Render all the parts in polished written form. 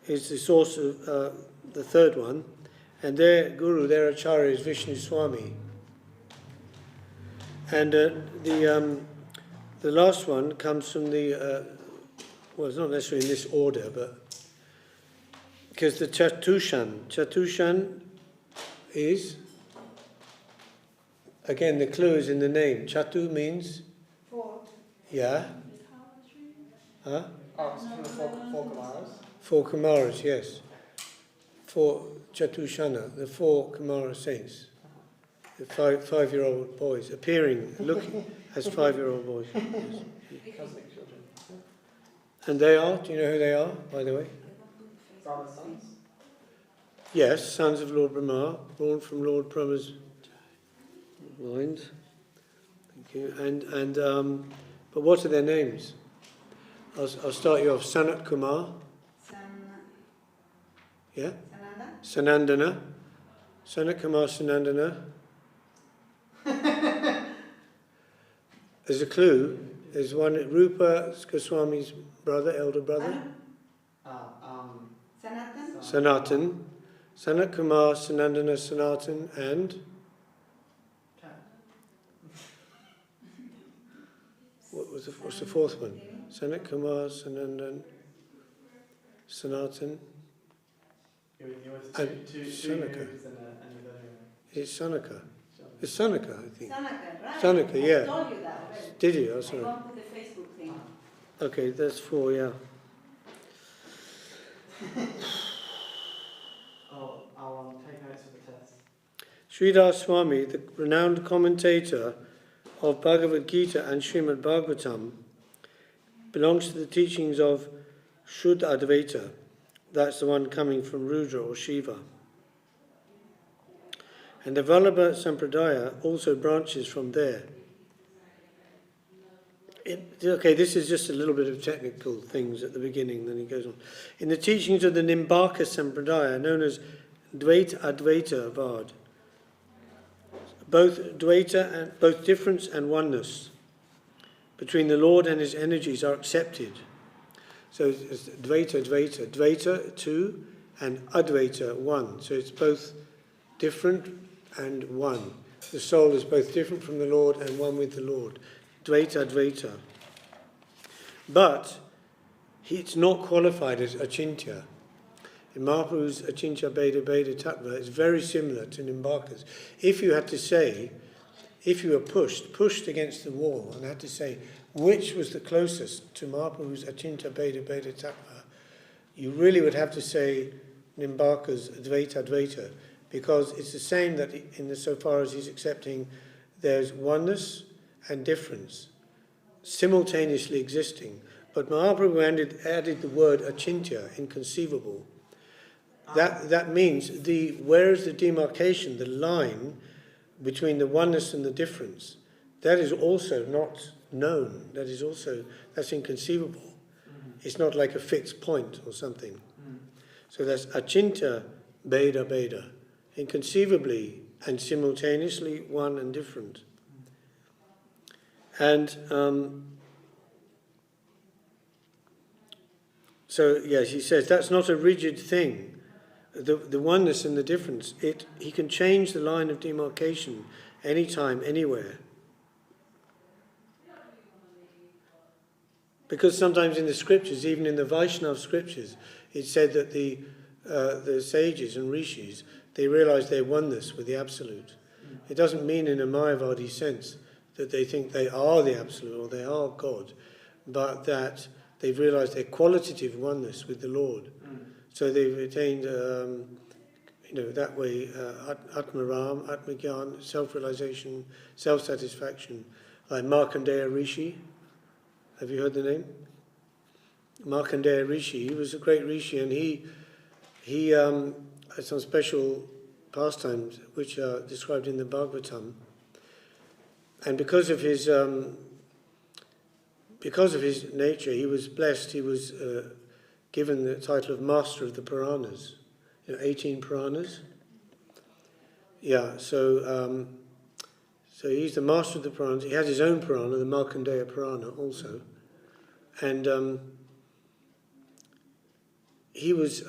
is the source of the third one, and their guru, their acharya, is Vishnu Swami. And the last one comes from the well, it's not necessarily in this order, but because the Chatushan is, again, the clue is in the name. Chatu means Four. yeah. Huh? Four Kumaras. Four Kumaras, yes. Four Chatushana, the four Kumara saints. The five-year-old boys appearing, looking as 5-year-old boys. Yes. And they are, do you know who they are, by the way? Brahma's sons. Yes, sons of Lord Brahma, born from Lord Brahma's mind. Thank you. And but what are their names? I'll start you off. Sanat Kumar. Yeah? Sanandana. Sanat Kumar Sanandana. There's a clue. There's one, Rupa Goswami's brother, elder brother. Sanatan. Sanat Kumar Sanandana Sanatan and what's the fourth one? Sanat Kumar Sanandan Sanatan and Sanaka. It's Sanaka. It's Sanaka, I think. Sanaka, right? Sanaka, yeah. I told you that already. Did you? Oh, sorry. I won't put the Facebook thing. Okay, that's 4, yeah. I'll take notes of the test. Sridhar Swami, the renowned commentator of Bhagavad Gita and Srimad Bhagavatam, belongs to the teachings of Shuddha Advaita. That's the one coming from Rudra or Shiva. And the Vallabha Sampradaya also branches from there. Okay, this is just a little bit of technical things at the beginning, then he goes on. In the teachings of the Nimbaka Sampradaya, known as Dvaita Advaita Vad, both Dvaita and both difference and oneness between the Lord and his energies are accepted. So it's Dvaita 2 and Advaita 1. So it's both different and one. The soul is both different from the Lord and one with the Lord. Dvaita. But it's not qualified as Achintya. In Mahaprabhu's Achintya Bheda Tattva, it's very similar to Nimbaka's. If you had to say, if you were pushed against the wall and had to say which was the closest to Mahaprabhu's Achintya Bheda Tattva, you really would have to say Nimbaka's Dvaita, because it's the same that so far as he's accepting there's oneness and difference simultaneously existing. But Mahaprabhu added the word Achintya, inconceivable. That means where is the demarcation, the line between the oneness and the difference? That is also not known. That's inconceivable. It's not like a fixed point or something. So that's Achintya Bheda, inconceivably and simultaneously one and different. And so yes, he says that's not a rigid thing. The oneness and the difference, he can change the line of demarcation anytime, anywhere. Because sometimes in the scriptures, even in the Vaishnava scriptures, it's said that the sages and rishis, they realize their oneness with the Absolute. It doesn't mean in a Mayavadi sense that they think they are the Absolute or they are God, but that they've realized their qualitative oneness with the Lord. So they've attained, that way, Atmaram, Atmagyan, self-realization, self-satisfaction. Like Markandeya Rishi. Have you heard the name? Markandeya Rishi. He was a great Rishi, and he had some special pastimes which are described in the Bhagavatam. And because of his nature, he was blessed. He was given the title of Master of the Puranas, 18 Puranas. Yeah, so he's the Master of the Puranas. He has his own Purana, the Markandeya Purana also. And he was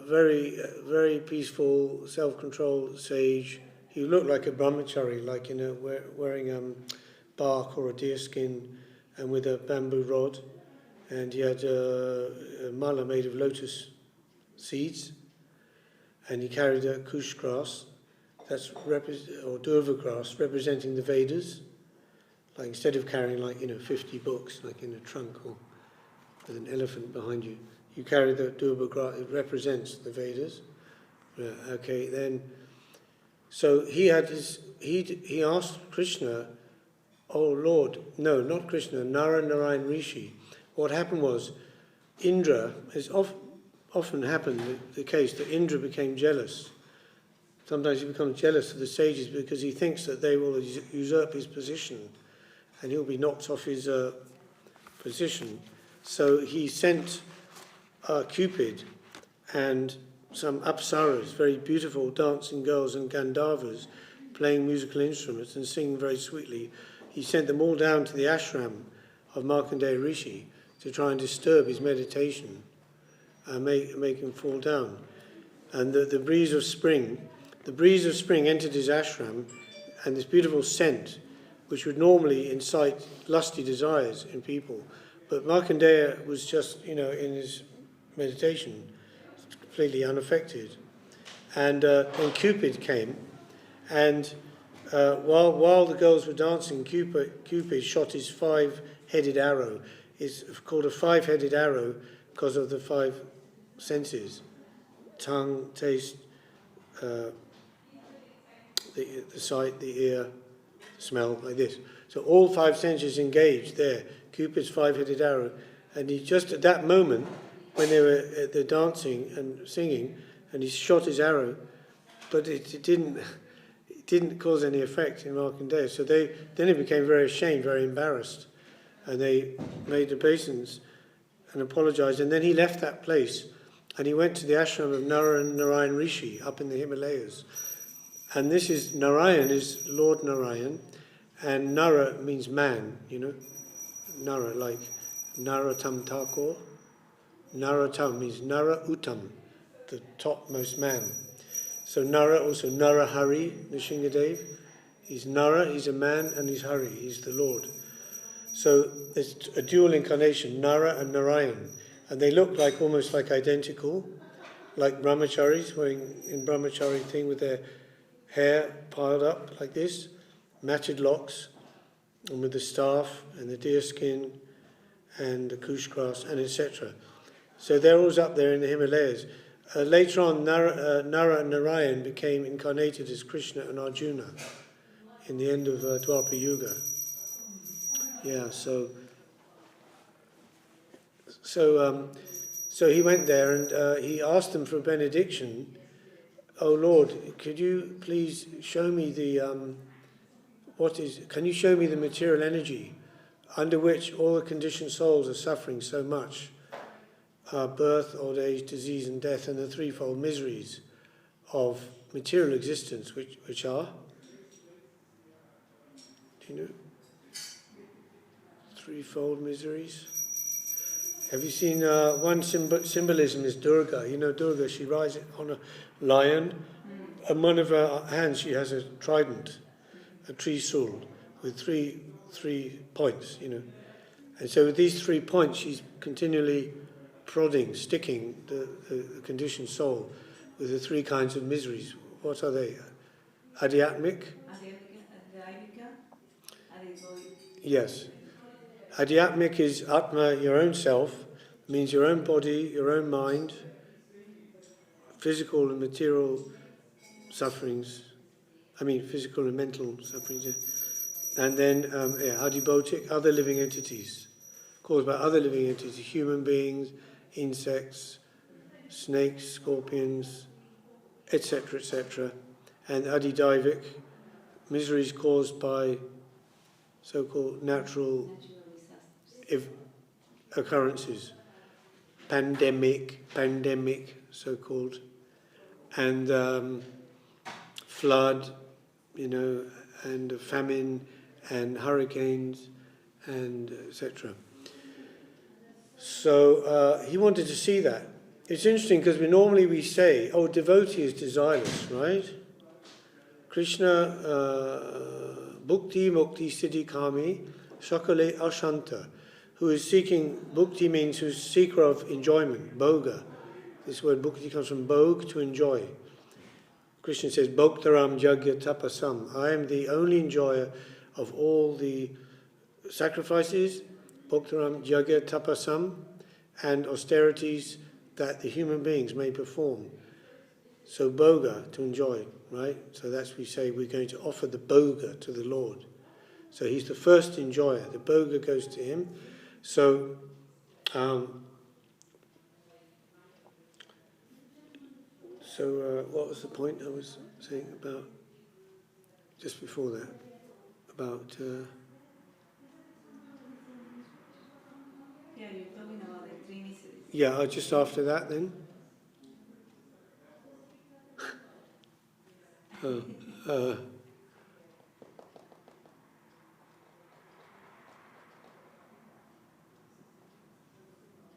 very, very peaceful, self-controlled sage. He looked like a brahmachari, like wearing bark or a deer skin, and with a bamboo rod. And he had a mala made of lotus seeds, and he carried a kush grass, or durva grass, representing the Vedas. Like instead of carrying 50 books like in a trunk or with an elephant behind you, you carry the durva grass. It represents the Vedas. Okay, then. So he asked Krishna, "Oh Lord, no, not Krishna, Narayan Rishi." What happened was, Indra, has often happened the case that Indra became jealous. Sometimes he becomes jealous of the sages because he thinks that they will usurp his position and he'll be knocked off his position. So he sent Cupid and some apsaras, very beautiful dancing girls and Gandharvas, playing musical instruments and singing very sweetly. He sent them all down to the ashram of Markandeya Rishi to try and disturb his meditation and make him fall down. And the breeze of spring entered his ashram, and this beautiful scent, which would normally incite lusty desires in people. But Markandeya was just, in his meditation, completely unaffected. And then Cupid came, and while the girls were dancing, Cupid shot his 5-headed arrow. It's called a 5-headed arrow because of the 5 senses: tongue, taste, the sight, the ear, smell, like this. So all 5 senses engaged there. Cupid's 5-headed arrow, and he just at that moment, when they're dancing and singing, and he shot his arrow, but it didn't cause any effect in Markandeya. So then he became very ashamed, very embarrassed, and they made obeisance and apologized. And then he left that place, and he went to the ashram of Narayan Rishi up in the Himalayas. And this is Narayan is Lord Narayan, and Nara means man. Nara, like Narottam Thakur. Narottam means Nara Uttam, the topmost man. So Nara, also Narahari, Nrsingadev. He's Nara, he's a man, and he's Hari, he's the Lord. So there's a dual incarnation, Nara and Narayan. And they look almost like identical, like brahmacharis, wearing in brahmachari thing with their hair piled up like this, matted locks, and with the staff and the deer skin and the kush grass and etc. So they're always up there in the Himalayas. Later on, Nara and Narayan became incarnated as Krishna and Arjuna in the end of Dwapara Yuga. Yeah, so he went there and he asked them for a benediction. Oh Lord, could you please show me can you show me the material energy under which all the conditioned souls are suffering so much? Birth, old age, disease and death, and the threefold miseries of material existence, which are, do you know? Threefold miseries. Have you seen one symbolism is Durga? You know Durga, she rides on a lion, and one of her hands she has a trident, a trishul, with three points, And so with these 3 points she's continually prodding, sticking the conditioned soul with the 3 kinds of miseries. What are they? Adhyatmic? Yes. Adhyatmic is Atma, your own self, means your own body, your own mind, physical and material sufferings, physical and mental sufferings, yeah. And then adibhotic, other living entities, caused by other living entities, human beings, insects, snakes, scorpions, etc., etc. And adidaivik, miseries caused by so-called natural occurrences, pandemic, so-called, and flood, and famine, and hurricanes, and etc. So he wanted to see that, It's interesting because we say, oh, devotee is desireless, right? Krishna, bhukti mukti siddhi kami, sakale ashanta, who is seeking, bhukti means who's seeker of enjoyment, bhoga. This word bhukti comes from bhog, to enjoy. Krishna says, bhoktaram jagya tapasam, I am the only enjoyer of all the sacrifices, bhoktaram jagya tapasam, and austerities that the human beings may perform. So bhoga, to enjoy, right? So that's we say we're going to offer the bhoga to the Lord. So he's the first enjoyer. The bhoga goes to him. So what was the point I was saying about just before that? About Yeah, you're talking about the three miseries. yeah, just after that then.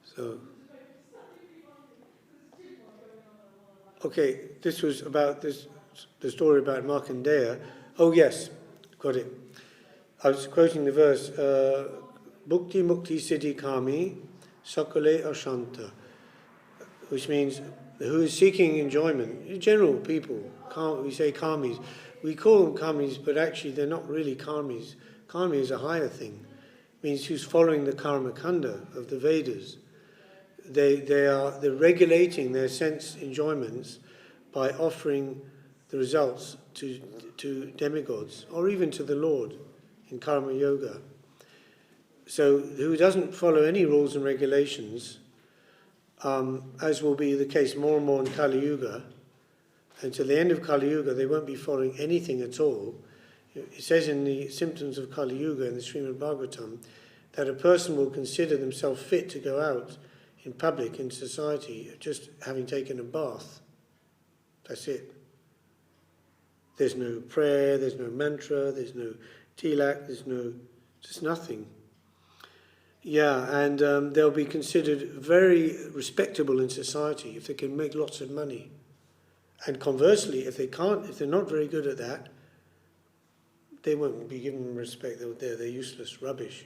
So, okay, this was about the story about Markandeya. Oh yes, got it. I was quoting the verse, Bhukti Mukti Siddhi Kami Sakale Ashanta, which means who is seeking enjoyment. General people, we say karmis. We call them karmis, but actually they're not really karmis. Karmi is a higher thing. It means who's following the karma kanda of the Vedas. They're regulating their sense enjoyments by offering the results to demigods or even to the Lord in karma yoga. So who doesn't follow any rules and regulations, as will be the case more and more in Kali Yuga, until the end of Kali Yuga they won't be following anything at all. It says in the symptoms of Kali Yuga in the Srimad Bhagavatam that a person will consider themselves fit to go out in public, in society, just having taken a bath. That's it. There's no prayer, there's no mantra, there's no tilak, just nothing. Yeah, and they'll be considered very respectable in society if they can make lots of money. And conversely, if they're not very good at that, they won't be given respect. They're useless, rubbish,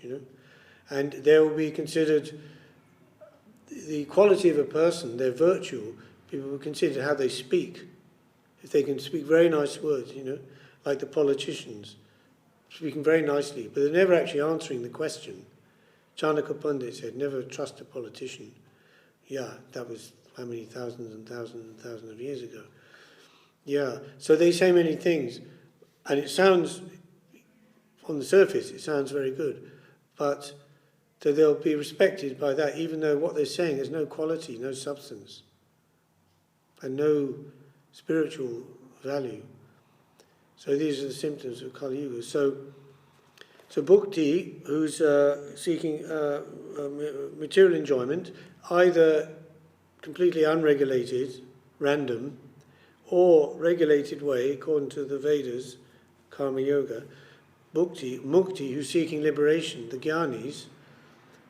And they will be considered, the quality of a person, their virtue, people will consider how they speak. If they can speak very nice words, like the politicians, speaking very nicely, but they're never actually answering the question. Chanaka Pandit said, never trust a politician. Yeah, that was how many thousands and thousands and thousands of years ago. Yeah, so they say many things, and it sounds, on the surface, it sounds very good, but they'll be respected by that, even though what they're saying has no quality, no substance, and no spiritual value. So these are the symptoms of Kali Yuga. So bhukti, who's seeking material enjoyment, either completely unregulated, random, or regulated way, according to the Vedas, Karma Yoga. Mukti, who's seeking liberation, the Jnanis,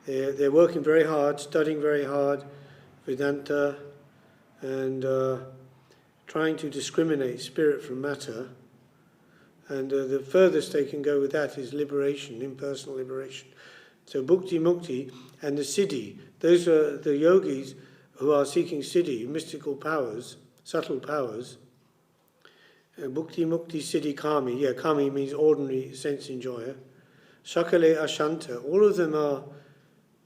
they're working very hard, studying very hard, Vedanta, and trying to discriminate spirit from matter. And the furthest they can go with that is liberation, impersonal liberation. So bhukti, mukti, and the siddhi. Those are the yogis who are seeking siddhi, mystical powers, subtle powers. Bhukti, mukti, siddhi, kami. Yeah, kami means ordinary sense enjoyer. Sakale ashanta. All of them are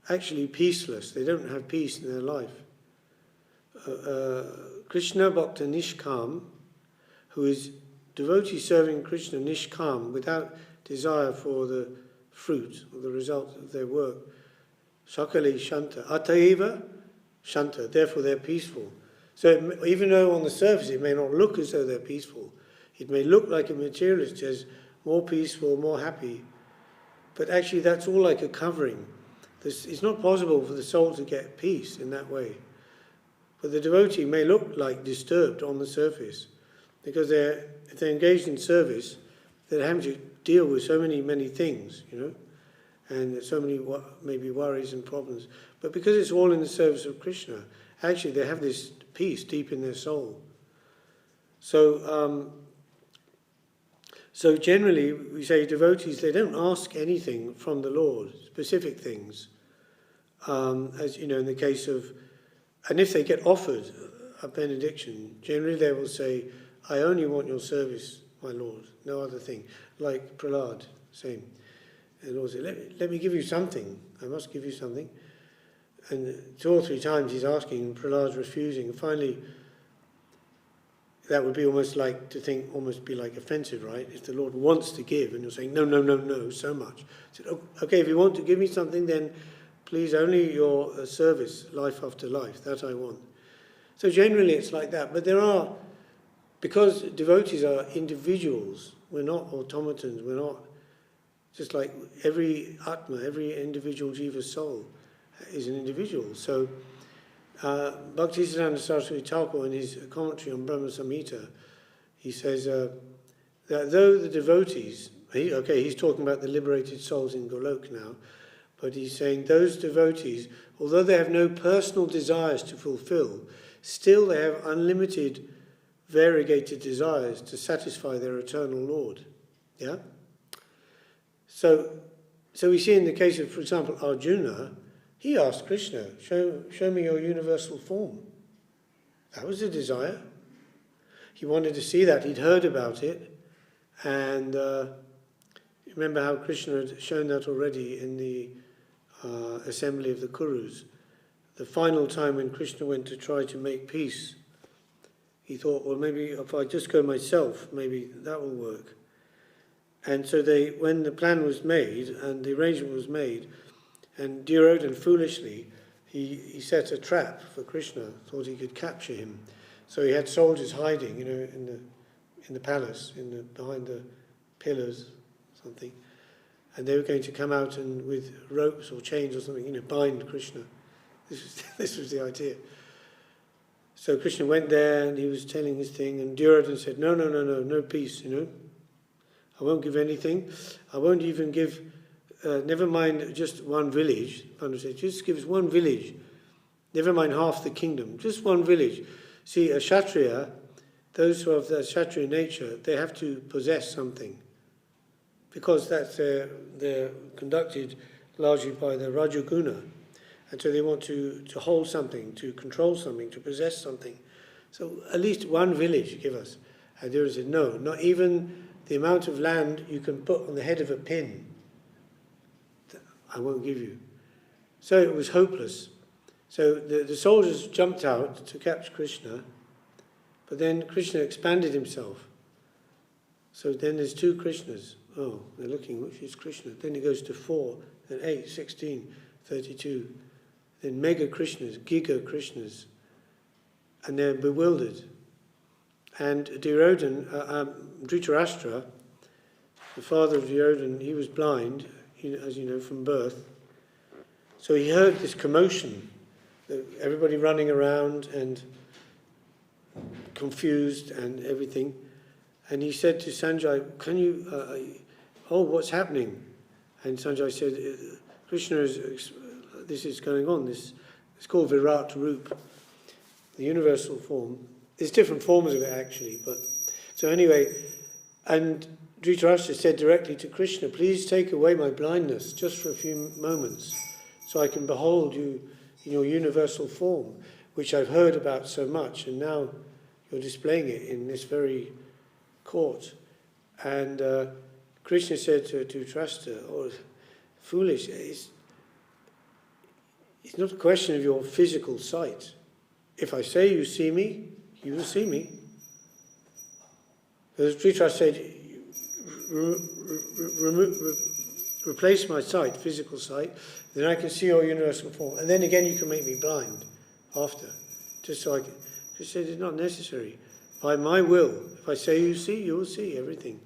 actually peaceless. They don't have peace in their life. Krishna Bhakta Nishkam, who is devotee serving Krishna Nishkam, without desire for the fruit or the result of their work. Sakale Shanta. Ataiva Shanta. Therefore they're peaceful. So even though on the surface it may not look as though they're peaceful, it may look like a materialist says more peaceful, more happy, but actually that's all like a covering. It's not possible for the soul to get peace in that way. But the devotee may look like disturbed on the surface, because if they're engaged in service, they're having to deal with so many things, and so many maybe worries and problems. But because it's all in the service of Krishna, actually they have this peace deep in their soul. So, so generally we say devotees, they don't ask anything from the Lord, specific things. As you know, in the case of, and if they get offered a benediction, generally they will say, I only want your service, my Lord, no other thing. Like Prahlad, same. And the Lord said, let me give you something, I must give you something. And 2 or 3 times he's asking, and Prahlad's refusing. And finally, that would be almost like to think, almost be like offensive, right? If the Lord wants to give, and you're saying, no, no, no, no, so much. He said, oh, okay, if you want to give me something, then please only your service, life after life, that I want. So generally it's like that. But there are, because devotees are individuals, we're not automatons, we're not, just like every Atma, every individual Jiva soul is an individual. So Bhaktisiddhanta Saraswati Thakur, in his commentary on Brahma Samhita, he says that though the devotees, he's talking about the liberated souls in Golok now, but he's saying those devotees, although they have no personal desires to fulfill, still they have unlimited, variegated desires to satisfy their eternal Lord. Yeah? So we see in the case of, for example, Arjuna, he asked Krishna, show me your universal form. That was a desire. He wanted to see that. He'd heard about it. And remember how Krishna had shown that already in the assembly of the Kurus. The final time when Krishna went to try to make peace, he thought, well, maybe if I just go myself, maybe that will work. And so when the plan was made and the arrangement was made, and Duryodhana foolishly, he set a trap for Krishna, thought he could capture him. So he had soldiers hiding, in the palace, behind the pillars, something. And they were going to come out and with ropes or chains or something, bind Krishna. This was the idea. So Krishna went there and he was telling his thing, and Duryodhana said, no peace, I won't give anything. I won't even give, never mind just one village. Pandava said, just give us one village. Never mind half the kingdom, just one village. See, a Kshatriya, those who have that Kshatriya nature, they have to possess something. Because they're conducted largely by the Rajaguna. And so they want to hold something, to control something, to possess something. So at least one village give us. And Dura said, no, not even the amount of land you can put on the head of a pin. I won't give you. So it was hopeless. So the soldiers jumped out to capture Krishna, but then Krishna expanded himself. So then there's 2 Krishnas. Oh, they're looking, which is Krishna? Then it goes to 4, then 8, 16, 32. Then mega Krishnas, giga Krishnas. And they're bewildered. And Duryodhana, Dhritarashtra, the father of Duryodhana, he was blind, as you know, from birth. So he heard this commotion, everybody running around and confused and everything. And he said to Sanjay, can you, what's happening? And Sanjay said, Krishna this is going on. It's called Virat Rup, the universal form. There's different forms of it actually, but so anyway, and Dhritarashtra said directly to Krishna, please take away my blindness just for a few moments so I can behold you in your universal form, which I've heard about so much, and now you're displaying it in this very court. And Krishna said to Dhritarashtra, oh, foolish, it's not a question of your physical sight. If I say you see me, you will see me. As Dhritarashtra said, replace my sight, physical sight, then I can see your universal form. And then again you can make me blind after. Just so I can. Just said it's not necessary. By my will, if I say you see, you will see everything.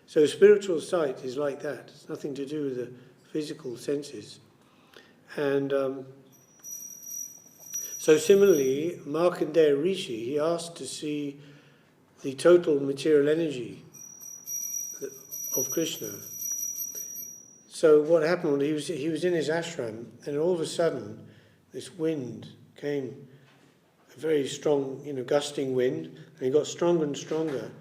So spiritual sight is like that. It's nothing to do with the physical senses. And so similarly, Markandeya Rishi, he asked to see the total material energy of Krishna. So what happened, he was in his ashram, and all of a sudden this wind came a very strong, gusting wind, and it got stronger and stronger.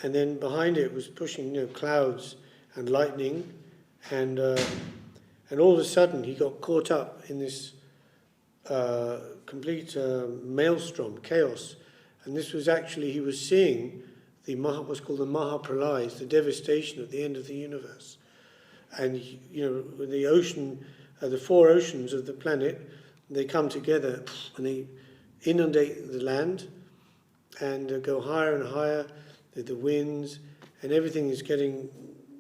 And then behind it was pushing, clouds and lightning, and all of a sudden he got caught up in this complete maelstrom, chaos. And this was actually, he was seeing what's called the Mahapralaya, the devastation at the end of the universe. And, the ocean, the four oceans of the planet, they come together and they inundate the land and go higher and higher, the winds, and everything is getting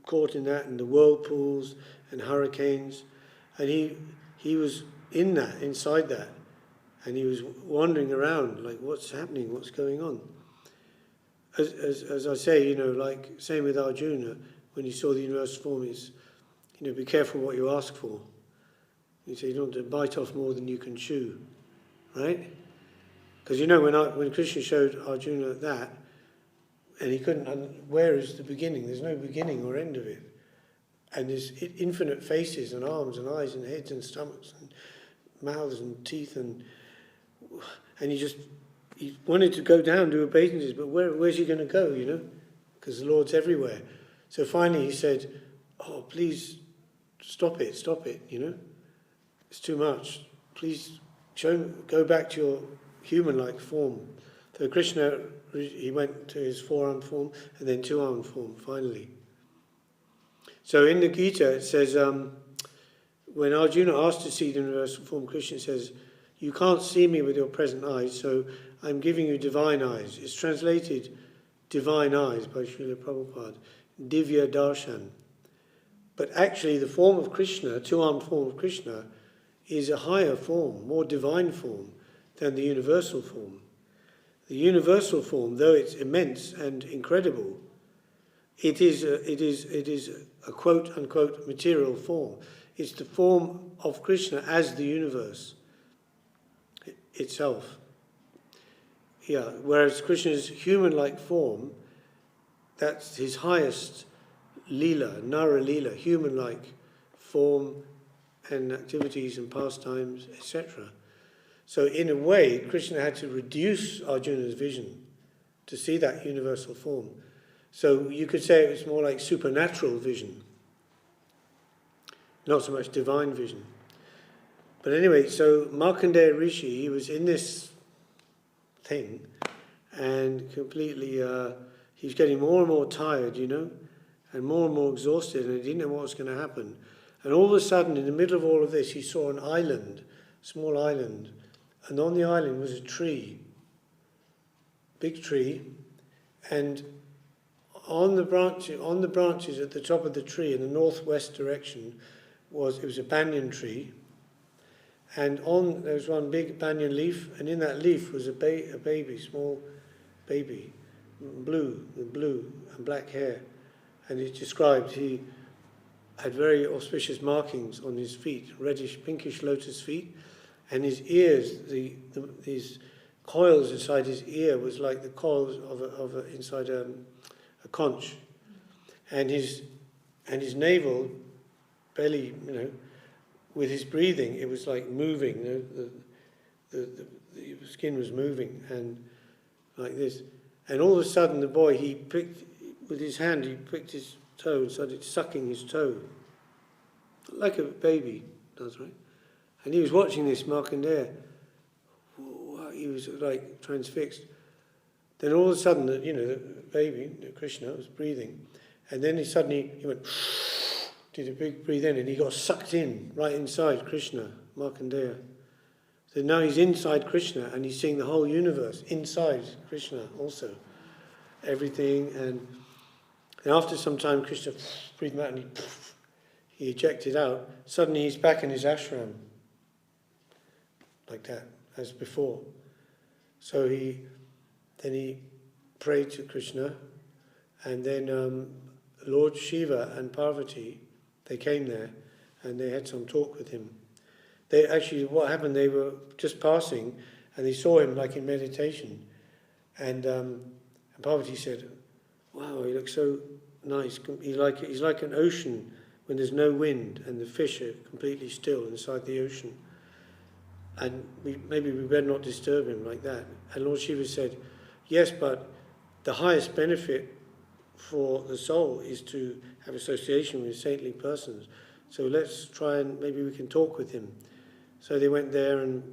caught in that, and the whirlpools and hurricanes. And he was in that, inside that, and he was wandering around like, what's happening, what's going on? As I say, like same with Arjuna, when he saw the universal form, is, be careful what you ask for. You say you don't want to bite off more than you can chew, right? Because when Krishna showed Arjuna that, and he couldn't, where is the beginning? There's no beginning or end of it. And there's infinite faces and arms and eyes and heads and stomachs and mouths and teeth, and he wanted to go down, do obeisances, but where's he going to go, Because the Lord's everywhere. So finally he said, oh, please stop it, It's too much. Please go back to your human-like form. So Krishna, he went to his four-armed form and then two-armed form, finally. So in the Gita it says, when Arjuna asked to see the universal form, Krishna says, you can't see me with your present eyes, so I'm giving you divine eyes. It's translated divine eyes by Srila Prabhupada, Divya Darshan. But actually the form of Krishna, two-armed form of Krishna, is a higher form, more divine form than the universal form. The universal form, though it's immense and incredible, it is a quote-unquote material form. It's the form of Krishna as the universe itself. Yeah, whereas Krishna's human-like form, that's his highest lila, Nara lila, human-like form and activities and pastimes, etc. So in a way, Krishna had to reduce Arjuna's vision to see that universal form. So you could say it was more like supernatural vision, not so much divine vision. But anyway, so Markandeya Rishi, he was in this thing, and completely, he was getting more and more tired, and more exhausted, and he didn't know what was going to happen. And all of a sudden, in the middle of all of this, he saw an island, small island, and on the island was a tree, big tree, and on the branches at the top of the tree in the northwest direction was a banyan tree, and there was one big banyan leaf, and in that leaf was a baby, small baby, blue and black hair, and it's described he had very auspicious markings on his feet, reddish, pinkish lotus feet, and his ears, these coils inside his ear was like the coils inside a conch, and his navel, belly, with his breathing, it was like moving. The skin was moving, and like this. And all of a sudden, the boy, he picked his toe and started sucking his toe, like a baby does, right? And he was watching this Markandeya. He was like transfixed. Then all of a sudden, the baby, Krishna, was breathing, and then he went, did a big breathe in, and he got sucked in right inside Krishna, Markandeya. So now he's inside Krishna, and he's seeing the whole universe inside Krishna also, everything. And after some time, Krishna breathed out, and he ejected out. Suddenly, he's back in his ashram, like that, as before. So then he prayed to Krishna, and then Lord Shiva and Parvati, they came there, and they had some talk with him. What happened, they were just passing, and they saw him like in meditation, and Parvati said, "Wow, he looks so nice. He's like an ocean when there's no wind, and the fish are completely still inside the ocean." and maybe we better not disturb him like that. And Lord Shiva said, yes, but the highest benefit for the soul is to have association with saintly persons. So let's try and maybe we can talk with him. So they went there and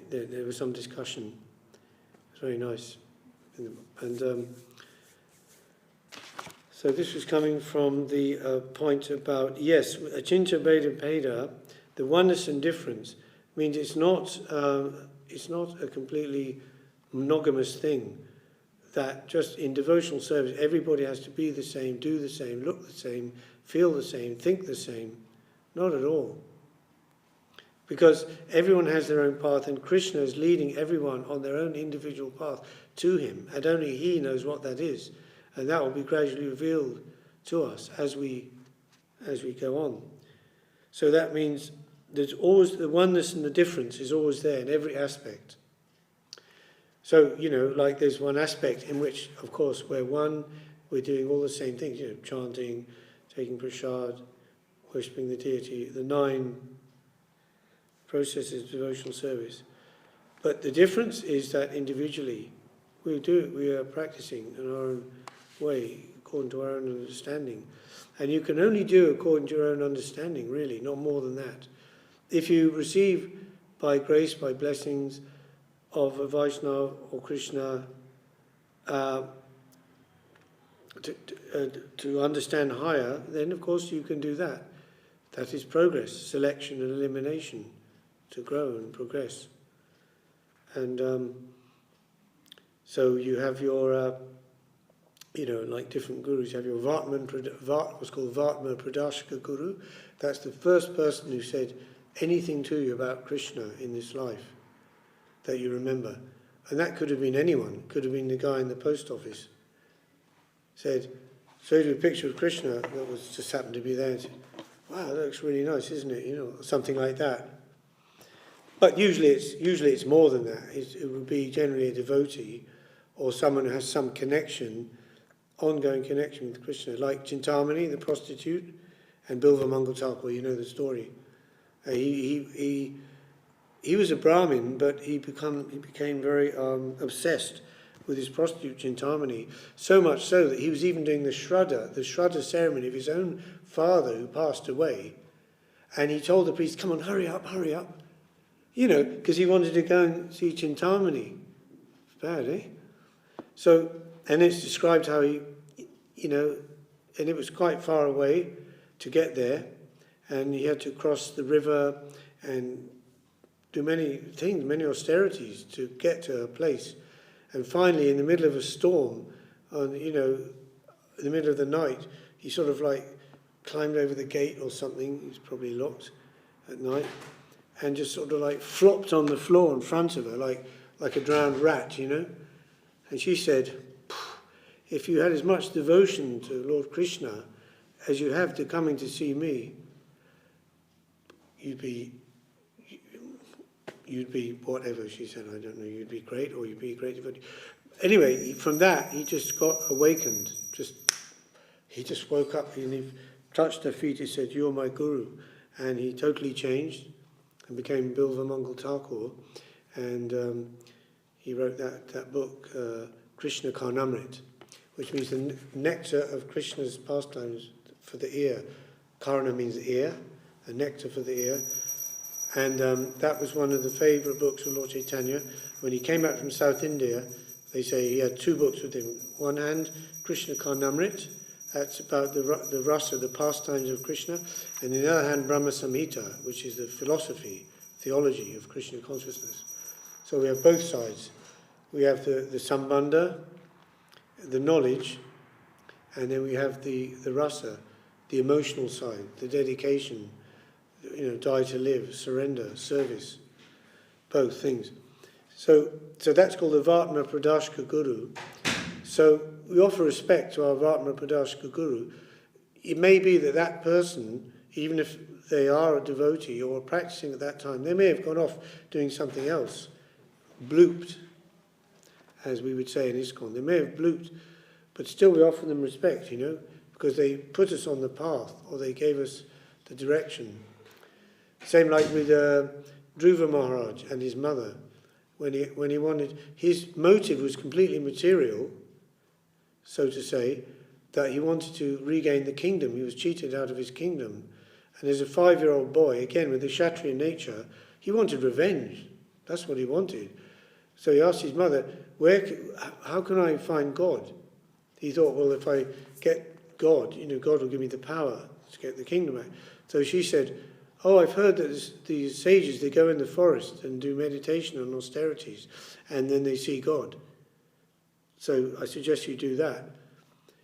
there was some discussion. It was very nice. And so this was coming from the point about, yes, Achintya Bheda Bheda, the oneness and difference, means it's not a completely monogamous thing, that just in devotional service everybody has to be the same, do the same, look the same, feel the same, think the same. Not at all. Because everyone has their own path, and Krishna is leading everyone on their own individual path to him, and only he knows what that is. And that will be gradually revealed to us as we go on. So that means there's always the oneness and the difference is always there in every aspect. So, like there's one aspect in which, of course, we're one, we're doing all the same things, chanting, taking prasad, worshipping the deity, the 9 processes of devotional service. But the difference is that individually we are practicing in our own way, according to our own understanding. And you can only do according to your own understanding, really, not more than that. If you receive by grace, by blessings of a Vaishnava or Krishna, to understand higher, then of course you can do that. That is progress, selection and elimination, to grow and progress. And so you have your, like different gurus. You have your what's called Vatma Pradashka Guru. That's the first person who said anything to you about Krishna in this life that you remember. And that could have been anyone. Could have been the guy in the post office. Said, showed you a picture of Krishna that was just happened to be there and said, wow, that looks really nice, isn't it? Something like that. But usually it's more than that. It would be generally a devotee or someone who has some connection, ongoing connection with Krishna, like Chintamani, the prostitute, and Bilva Mangal Thakur, you know the story. He was a Brahmin, but he became very obsessed with his prostitute Chintamani, so much so that he was even doing the Shraddha ceremony of his own father who passed away, and he told the priest, come on, hurry up, because he wanted to go and see Chintamani. It's bad, eh? So, and it's described how he, and it was quite far away to get there, and he had to cross the river and do many things, many austerities to get to a place. And finally, in the middle of a storm, in the middle of the night, he sort of like climbed over the gate or something, it was probably locked at night, and just sort of like flopped on the floor in front of her, like a drowned rat, And she said, if you had as much devotion to Lord Krishna as you have to coming to see me, you'd be whatever, she said, I don't know, you'd be great, or you'd be a great devotee. Anyway, from that, he just got awakened. He just woke up and he touched her feet, he said, you're my guru. And he totally changed and became Bilva Mangal Thakur. And he wrote that book, Krishna Karnamrit, which means the nectar of Krishna's pastimes for the ear. Karna means ear, a nectar for the ear. And that was one of the favourite books of Lord Chaitanya. When he came back from South India, they say he had 2 books with him. One hand, Krishna Karnamrit, that's about the rasa, the pastimes of Krishna. And in the other hand, Brahma Samhita, which is the theology of Krishna consciousness. So we have both sides. We have the sambandha, the knowledge, and then we have the rasa, the emotional side, the dedication, die to live, surrender, service, both things. So that's called the Vatma Pradashka Guru. So we offer respect to our Vatma Pradashka Guru. It may be that person, even if they are a devotee or practicing at that time, they may have gone off doing something else, blooped, as we would say in ISKCON. They may have blooped, but still we offer them respect, because they put us on the path, or they gave us the direction. Same like with Dhruva Maharaj and his mother, when he wanted, his motive was completely material, so to say, that he wanted to regain the kingdom. He was cheated out of his kingdom. And as a 5-year-old boy, again with the Kshatriya nature, he wanted revenge. That's what he wanted. So he asked his mother, how can I find God? He thought, well, if I get God, God will give me the power to get the kingdom back. So she said, oh, I've heard that these sages, they go in the forest and do meditation and austerities, and then they see God. So I suggest you do that.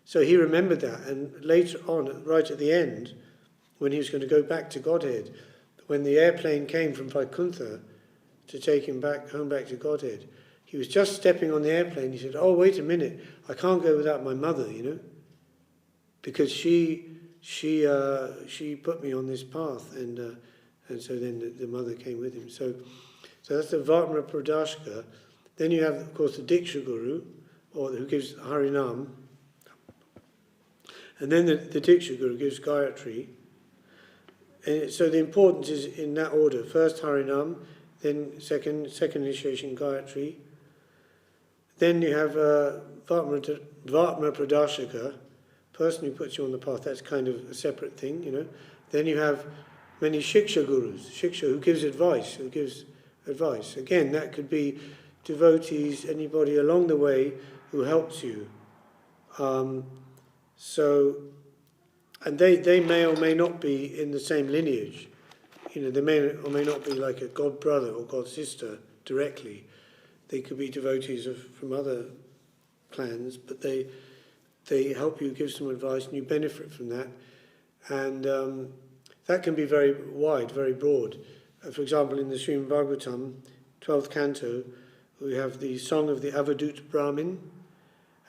So he remembered that, and later on, right at the end, when he was going to go back to Godhead, when the airplane came from Vaikuntha to take him back to Godhead, he was just stepping on the airplane. He said, oh, wait a minute, I can't go without my mother, because she put me on this path, and so then the mother came with him. So that's the Vatma Pradashka. Then you have, of course, the Diksha Guru, or who gives Harinam. And then the Diksha Guru gives Gayatri. And so the importance is in that order. First Harinam, then second initiation Gayatri. Then you have Vatma Pradashaka, person who puts you on the path. That's kind of a separate thing, Then you have many Shiksha Gurus, Shiksha, who gives advice. Again, that could be devotees, anybody along the way who helps you. And they may or may not be in the same lineage. They may or may not be like a god brother or god sister directly. They could be devotees from other clans, but they help you, give some advice, and you benefit from that. And that can be very wide, very broad. For example, in the Srimad Bhagavatam, 12th canto, we have the song of the Avadut Brahmin,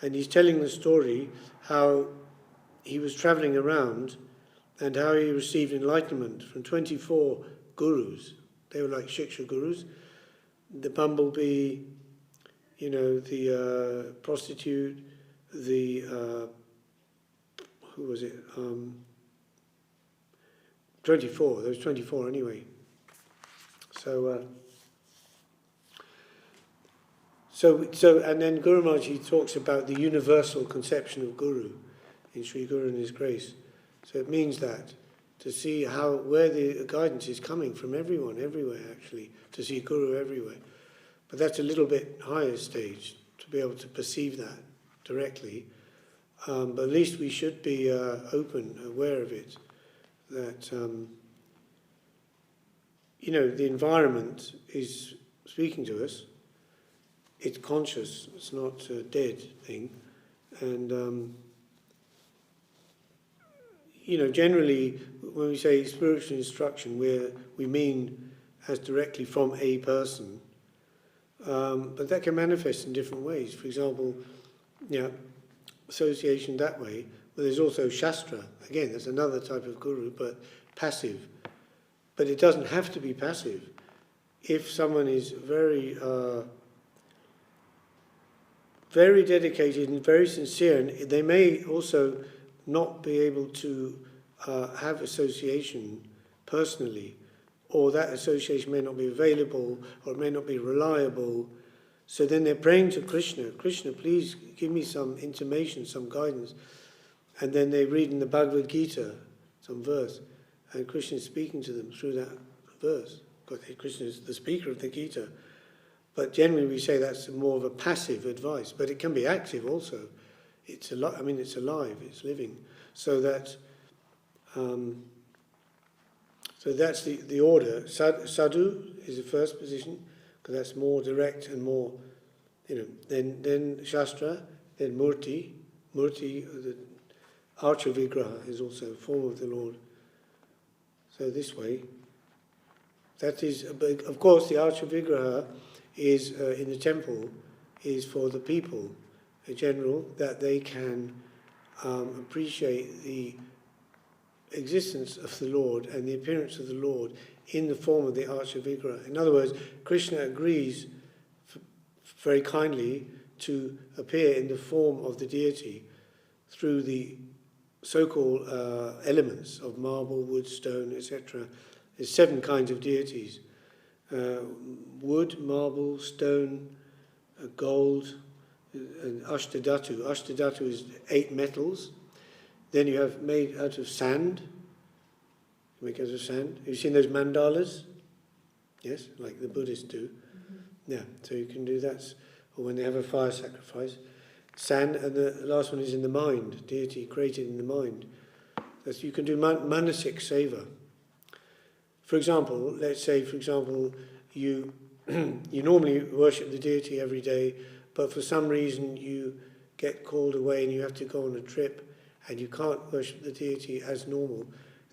and he's telling the story how he was travelling around and how he received enlightenment from 24 gurus. They were like Shiksha gurus. The bumblebee, the prostitute, the, who was it? 24, there was 24 anyway. So and then Guru Maharaj, he talks about the universal conception of Guru in Sri Guru and His Grace. So it means that, to see where the guidance is coming from everyone, everywhere actually, to see Guru everywhere. But that's a little bit higher stage, to be able to perceive that directly. But at least we should be open, aware of it, that, the environment is speaking to us. It's conscious, it's not a dead thing. And, generally, when we say spiritual instruction, we mean as directly from a person. But that can manifest in different ways. For example, association that way. But there's also Shastra. Again, that's another type of guru, but passive. But it doesn't have to be passive. If someone is very dedicated and very sincere, and they may also not be able to have association personally, or that association may not be available, or it may not be reliable. So then they're praying to Krishna, Krishna, please give me some intimation, some guidance. And then they read in the Bhagavad Gita some verse, and Krishna is speaking to them through that verse. Because Krishna is the speaker of the Gita. But generally we say that's more of a passive advice, but it can be active also. It's it's alive, it's living. So that, so that's the order. Sadhu is the first position, because that's more direct and more, then Shastra, then Murti. Murti, the Archa Vigraha, is also a form of the Lord. So this way, that is, of course, the Archa Vigraha is in the temple, is for the people in general, that they can appreciate the existence of the Lord and the appearance of the Lord in the form of the Archa Vigraha. In other words, Krishna agrees very kindly to appear in the form of the deity through the so-called elements of marble, wood, stone, etc. There's 7 kinds of deities. wood, marble, stone, gold, and ashtadhatu. Ashtadhatu is 8 metals. Then you have made out of sand. Make out of sand. Have you seen those mandalas? Yes, like the Buddhists do. Yeah, so you can do that. Or when they have a fire sacrifice. Sand, and the last one is in the mind. Deity created in the mind. That's, you can do manasik seva. For example, let's say, you you normally worship the deity every day, but for some reason you get called away and you have to go on a trip and you can't worship the deity as normal.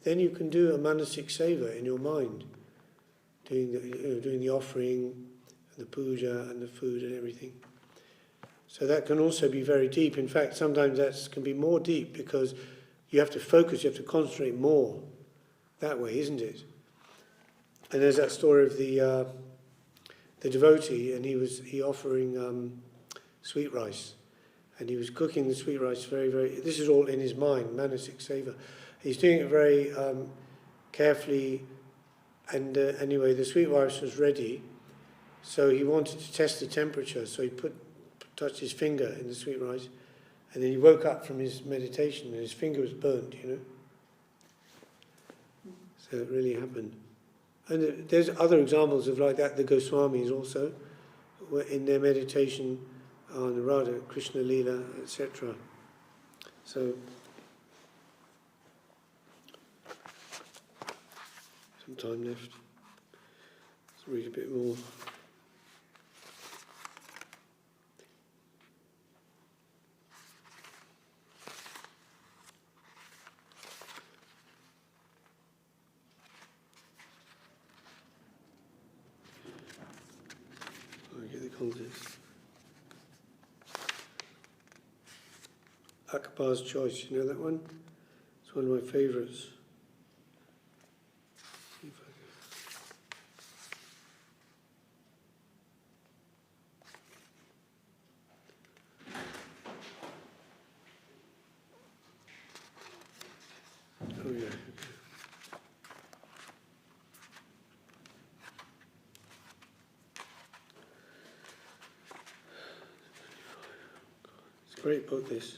Then you can do a manasik seva in your mind, doing the offering, and the puja and the food and everything. So that can also be very deep. In fact, sometimes that can be more deep because you have to focus, you have to concentrate more that way, isn't it? And there's that story of the devotee, and he offering sweet rice, and he was cooking the sweet rice very, very. This is all in his mind, manasik seva. He's doing it very carefully, and anyway, the sweet rice was ready, so he wanted to test the temperature. So he touched his finger in the sweet rice, and then he woke up from his meditation, and his finger was burnt. So it really happened. And there's other examples of like that. The Goswamis also, in their meditation on Radha, Krishna Leela, etc. So, some time left. Let's read a bit more. Context. Akbar's Choice, you know that one? It's one of my favourites. Oh yeah. Great book, this.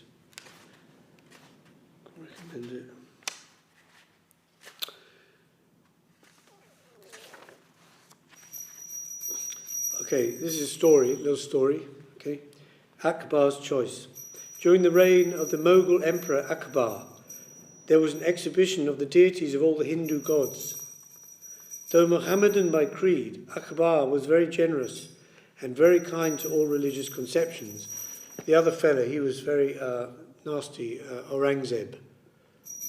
I recommend it. Okay, this is a story, little story. Okay, Akbar's Choice. During the reign of the Mughal Emperor Akbar, there was an exhibition of the deities of all the Hindu gods. Though Mohammedan by creed, Akbar was very generous and very kind to all religious conceptions. The other fella, he was very nasty, Aurangzeb.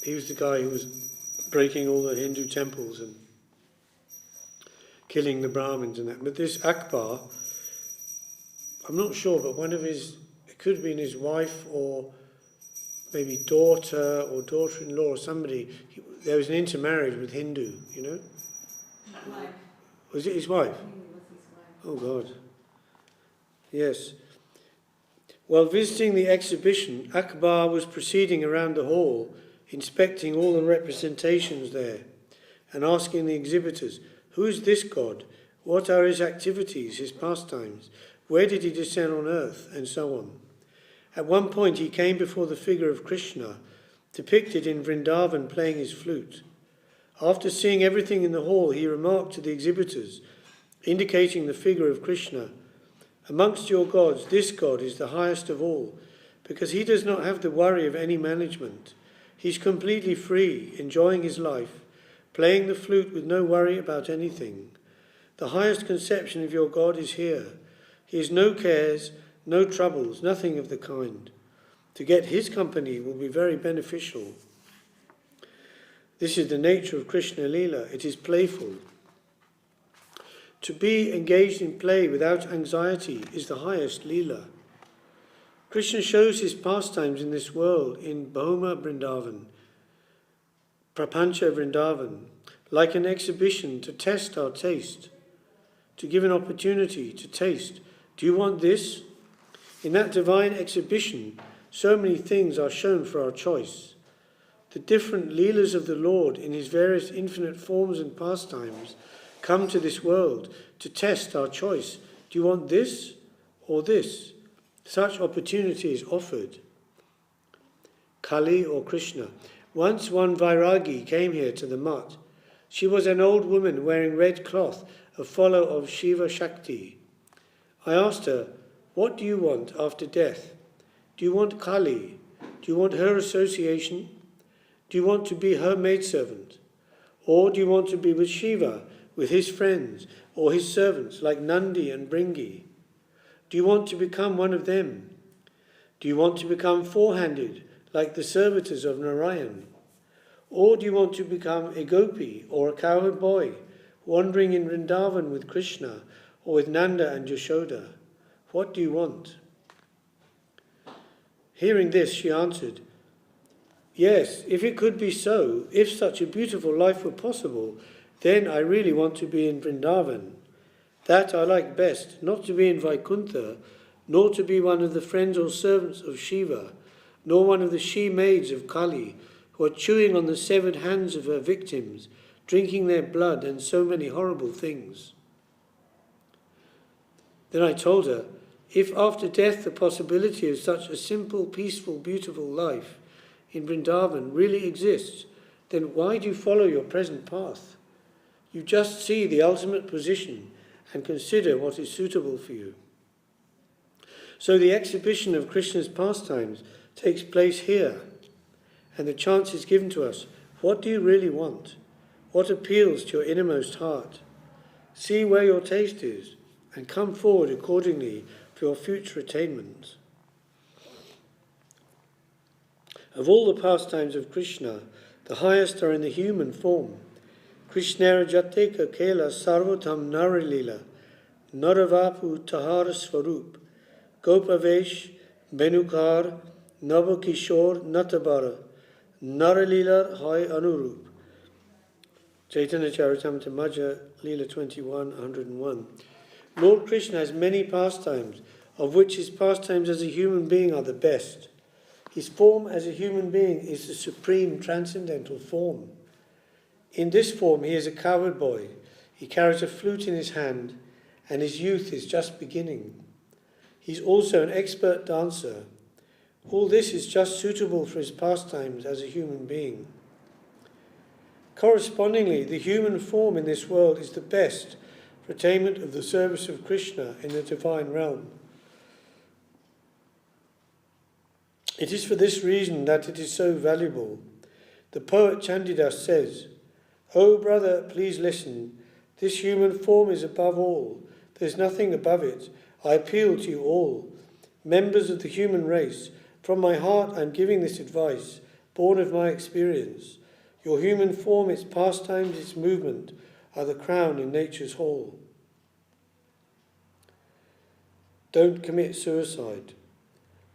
He was the guy who was breaking all the Hindu temples and killing the Brahmins and that. But this Akbar, I'm not sure, but it could have been his wife or maybe daughter or daughter-in-law or somebody. There was an intermarriage with Hindu, His wife. Was it his wife? I think it was his wife. Oh God. Yes. While visiting the exhibition, Akbar was proceeding around the hall, inspecting all the representations there, and asking the exhibitors, who is this god? What are his activities, his pastimes? Where did he descend on earth? And so on. At one point he came before the figure of Krishna, depicted in Vrindavan playing his flute. After seeing everything in the hall, he remarked to the exhibitors, indicating the figure of Krishna, amongst your gods, this god is the highest of all, because he does not have the worry of any management. He's completely free, enjoying his life, playing the flute with no worry about anything. The highest conception of your God is here. He has no cares, no troubles, nothing of the kind. To get his company will be very beneficial. This is the nature of Krishna Leela. It is playful. To be engaged in play without anxiety is the highest Leela. Krishna shows his pastimes in this world in Bhoma Vrindavan, Prapancha Vrindavan, like an exhibition to test our taste, to give an opportunity to taste. Do you want this? In that divine exhibition, so many things are shown for our choice. The different Leelas of the Lord in his various infinite forms and pastimes come to this world to test our choice. Do you want this or this? Such opportunity is offered. Kali or Krishna. Once one Vairagi came here to the mutt. She was an old woman wearing red cloth, a follower of Shiva Shakti. I asked her, what do you want after death? Do you want Kali? Do you want her association? Do you want to be her maidservant? Or do you want to be with Shiva, with his friends, or his servants like Nandi and Bringi? Do you want to become one of them? Do you want to become four-handed, like the servitors of Narayan? Or do you want to become a gopi or a cowherd boy, wandering in Vrindavan with Krishna or with Nanda and Yashoda? What do you want? Hearing this, she answered, yes, if it could be so, if such a beautiful life were possible, then I really want to be in Vrindavan. That I like best, not to be in Vaikuntha, nor to be one of the friends or servants of Shiva, nor one of the she-maids of Kali, who are chewing on the severed hands of her victims, drinking their blood and so many horrible things. Then I told her, if after death the possibility of such a simple, peaceful, beautiful life in Vrindavan really exists, then why do you follow your present path? You just see the ultimate position and consider what is suitable for you. So the exhibition of Krishna's pastimes takes place here, and the chance is given to us. What do you really want? What appeals to your innermost heart? See where your taste is, and come forward accordingly for your future attainments. Of all the pastimes of Krishna, the highest are in the human form. Krishnera Jateka Kela Sarvatam Narilila, Naravapu Tahara Svarup, Gopavesh, Benukar, Navakishore Natabara, Naralila Hai Anurup. Chaitanya Charitamrita Madhya, Leela 21, 101. Lord Krishna has many pastimes, of which his pastimes as a human being are the best. His form as a human being is the supreme transcendental form. In this form he is a cowherd boy. He carries a flute in his hand, and his youth is just beginning. He's also an expert dancer. All this is just suitable for his pastimes as a human being. Correspondingly, the human form in this world is the best for attainment of the service of Krishna in the divine realm. It is for this reason that it is so valuable. The poet Chandidas says, "O brother, please listen. This human form is above all. There is nothing above it. I appeal to you all, members of the human race. From my heart I am giving this advice, born of my experience. Your human form, its pastimes, its movement, are the crown in nature's hall. Don't commit suicide."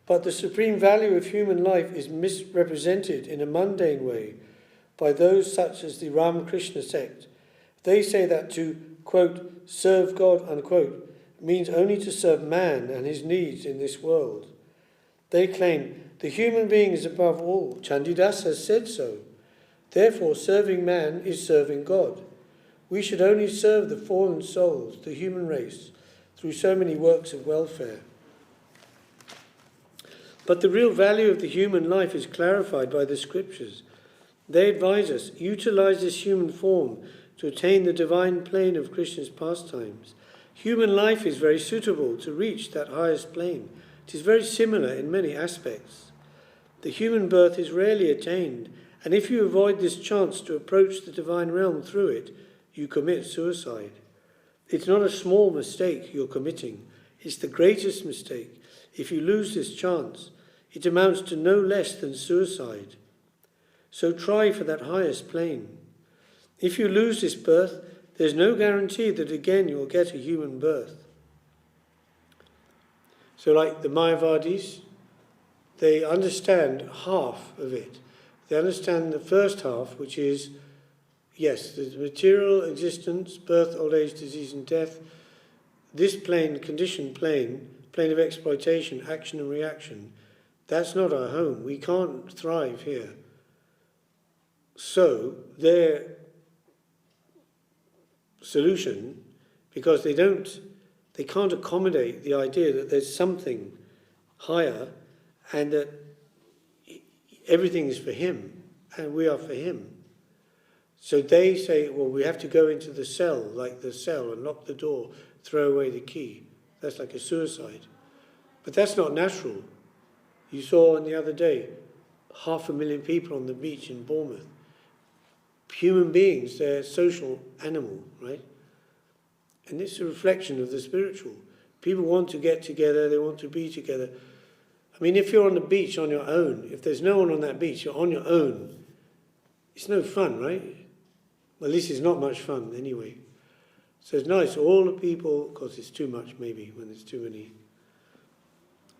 But the supreme value of human life is misrepresented in a mundane way by those such as the Ramakrishna sect. They say that to, quote, serve God, unquote, means only to serve man and his needs in this world. They claim the human being is above all. Chandidas has said so. Therefore, serving man is serving God. We should only serve the fallen souls, the human race, through so many works of welfare. But the real value of the human life is clarified by the scriptures. They advise us, utilize this human form to attain the divine plane of Krishna's pastimes. Human life is very suitable to reach that highest plane. It is very similar in many aspects. The human birth is rarely attained, and if you avoid this chance to approach the divine realm through it, you commit suicide. It's not a small mistake you're committing. It's the greatest mistake. If you lose this chance, it amounts to no less than suicide. So try for that highest plane. If you lose this birth, there's no guarantee that again you'll get a human birth. So like the Mayavadis, they understand half of it. They understand the first half, which is, yes, the material existence, birth, old age, disease and death, this plane, conditioned plane of exploitation, action and reaction, that's not our home. We can't thrive here. So their solution because they can't accommodate the idea that there's something higher and that everything is for him and we are for him. So they say, well, we have to go into the cell, like the cell, and lock the door, throw away the key. That's like a suicide. But that's not natural. You saw on the other day, 500,000 people on the beach in Bournemouth. Human beings, they're a social animal, right? And it's a reflection of the spiritual. People want to get together, they want to be together. I mean, if you're on the beach on your own, if there's no one on that beach, you're on your own, it's no fun, right? Well, at least it's not much fun anyway. So it's nice, all the people, of course it's too much maybe when there's too many.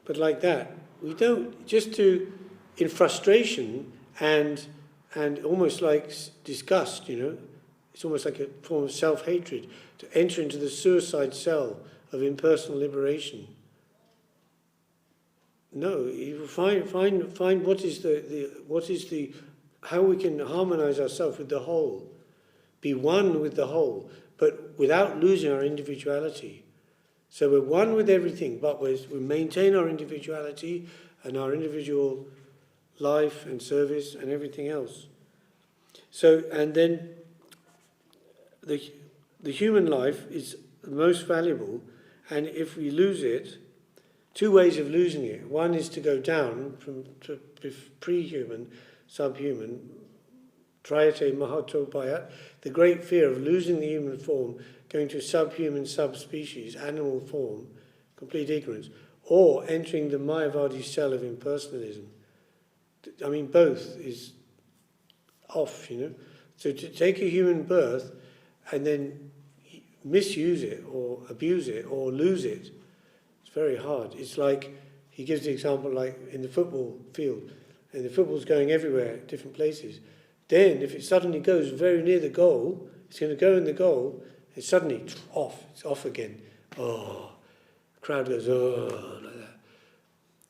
But like that, we don't, just to, in frustration and almost like disgust, you know, it's almost like a form of self-hatred, to enter into the suicide cell of impersonal liberation. No, you find what is the how we can harmonize ourselves with the whole, be one with the whole, but without losing our individuality. So we're one with everything, but we maintain our individuality and our individual life and service and everything else. So, and then the human life is the most valuable, and if we lose it, two ways of losing it. One is to go down to pre-human, subhuman, Trayate Mahato Bhayat, the great fear of losing the human form, going to subhuman, subspecies, animal form, complete ignorance, or entering the Mayavadi cell of impersonalism. I mean, both is off, you know. So to take a human birth and then misuse it or abuse it or lose it, it's very hard. It's like, he gives the example like in the football field, and the football's going everywhere, different places. Then if it suddenly goes very near the goal, it's going to go in the goal, and suddenly off, it's off again. Oh, the crowd goes, oh, like that.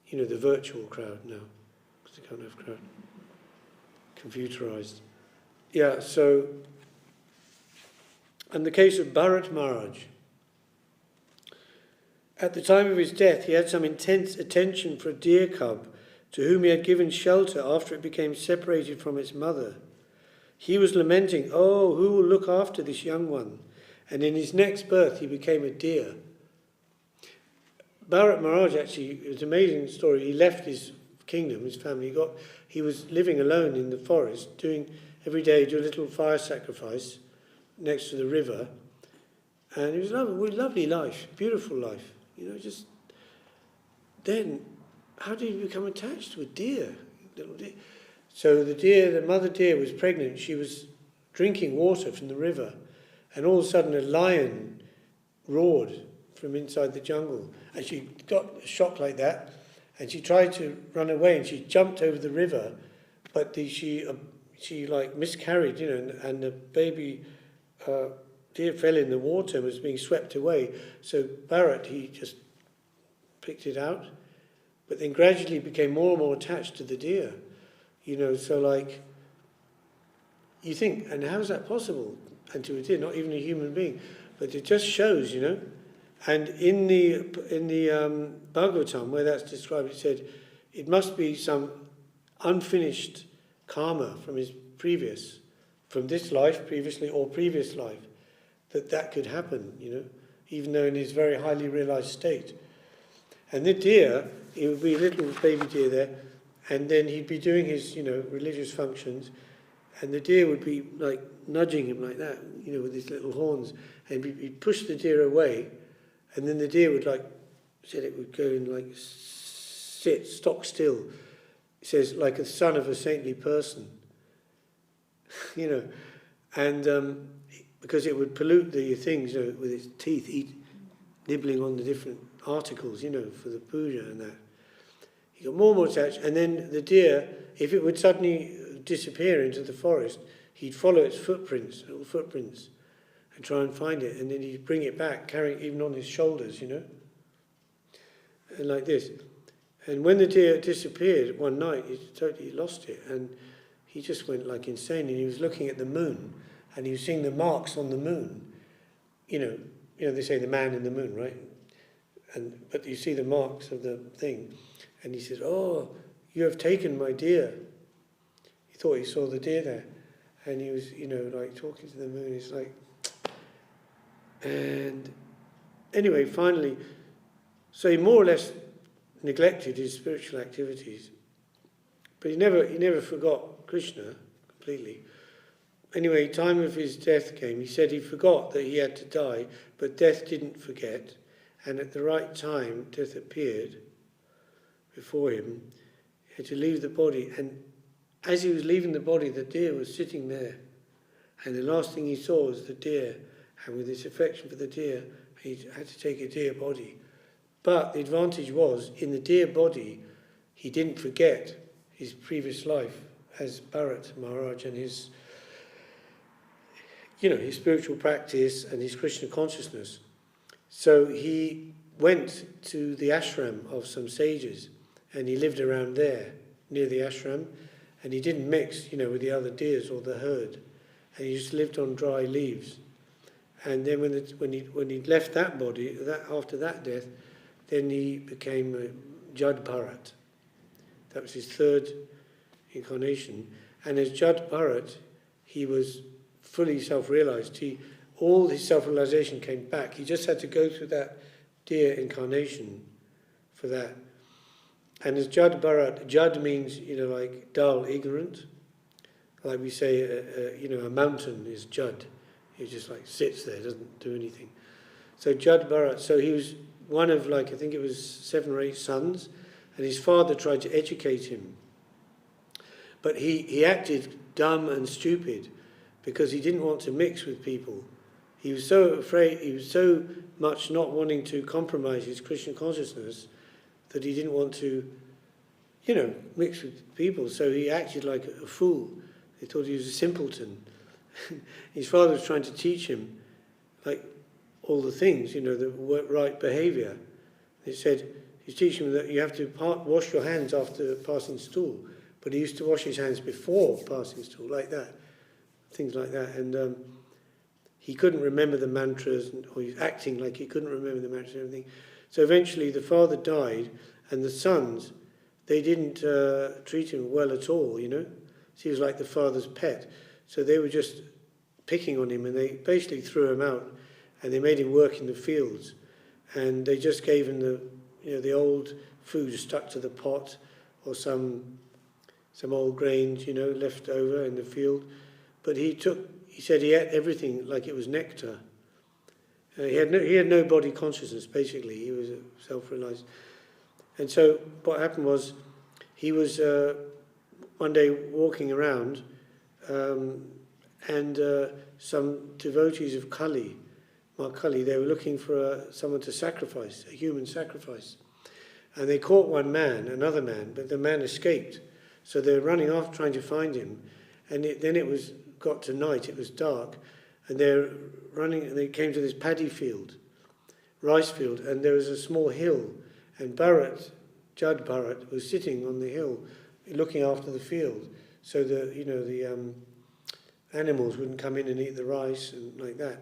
You know, the virtual crowd now, because they can't have crowd. Computerized. Yeah, so, in the case of Bharat Maharaj, at the time of his death, he had some intense attention for a deer cub to whom he had given shelter after it became separated from its mother. He was lamenting, oh, who will look after this young one? And in his next birth, he became a deer. Bharat Maharaj actually, it was an amazing story. He left his kingdom, his family. He was living alone in the forest, every day do a little fire sacrifice next to the river. And it was lovely life, beautiful life. You know, just then, how did he become attached to a deer? Little deer. So the mother deer was pregnant. She was drinking water from the river, and all of a sudden a lion roared from inside the jungle, and she got a shock like that, and she tried to run away, and she jumped over the river, but she like miscarried, you know, and the baby deer fell in the water and was being swept away. So Bharat, he just picked it out, but then gradually became more and more attached to the deer. You know, so like, you think, and how is that possible? And to a deer, not even a human being. But it just shows, you know. And in the Bhagavatam, where that's described, it said, it must be some unfinished karma from this life previously, or previous life, that could happen, you know, even though in his very highly realized state. And the deer, it would be a little baby deer there, and then he'd be doing his, you know, religious functions, and the deer would be like nudging him like that, you know, with his little horns, and he'd push the deer away, and then the deer would it would go and like sit stock still. It says, like a son of a saintly person, you know, and because it would pollute the things, you know, with its teeth, nibbling on the different articles, you know, for the puja and that. He got more and more attached, and then the deer, if it would suddenly disappear into the forest, he'd follow its footprints, little footprints, and try and find it, and then he'd bring it back, carrying it even on his shoulders, you know, and like this. And when the deer disappeared one night, he totally lost it, and he just went like insane, and he was looking at the moon, and he was seeing the marks on the moon, they say the man in the moon, right? But you see the marks of the thing, and he says, "Oh, you have taken my deer." He thought he saw the deer there, and he was, like talking to the moon. He's like, and anyway, finally, so he more or less neglected his spiritual activities, but he never forgot Krishna completely. Anyway, time of his death came. He said he forgot that he had to die, but death didn't forget. And at the right time, death appeared before him. He had to leave the body. And as he was leaving the body, the deer was sitting there. And the last thing he saw was the deer. And with his affection for the deer, he had to take a deer body. But the advantage was, in the deer body, he didn't forget his previous life as Bharat Maharaj and his spiritual practice and his Krishna consciousness. So he went to the ashram of some sages, and he lived around there, near the ashram, and he didn't mix, with the other deers or the herd, and he just lived on dry leaves. And then when he left that body, after that death, then he became Jad Bharat. That was his third incarnation. And as Jad Bharat, he was fully self-realized. All his self-realization came back. He just had to go through that deer incarnation for that. And as Jad Bharat, Jad means, like dull, ignorant. Like we say, a mountain is Jad. He just like sits there, doesn't do anything. So Jad Bharat, so he was one of I think it was 7 or 8 sons, and his father tried to educate him. But he acted dumb and stupid because he didn't want to mix with people. He was so afraid, he was so much not wanting to compromise his Krishna consciousness that he didn't want to, mix with people. So he acted like a fool. They thought he was a simpleton. His father was trying to teach him, all the things, the right behaviour. They said, he's teaching him that you have to wash your hands after passing stool. But he used to wash his hands before passing stool, like that. Things like that. And he couldn't remember the mantras, or he was acting like he couldn't remember the mantras and everything. So eventually the father died, and the sons, they didn't treat him well at all, So he was like the father's pet. So they were just picking on him, and they basically threw him out, and they made him work in the fields. And they just gave him the old food stuck to the pot, or some old grains, left over in the field. But he said he ate everything like it was nectar. He had no body consciousness, basically. He was self-realized. And so what happened was, he was one day walking around, and some devotees of Kali, they were looking for someone to sacrifice, a human sacrifice. And they caught another man, but the man escaped. So they were running off trying to find him. And then it got to night, it was dark, and they're running, and they came to this paddy field, rice field, and there was a small hill, and Jad Bharat was sitting on the hill looking after the field, so the animals wouldn't come in and eat the rice and like that.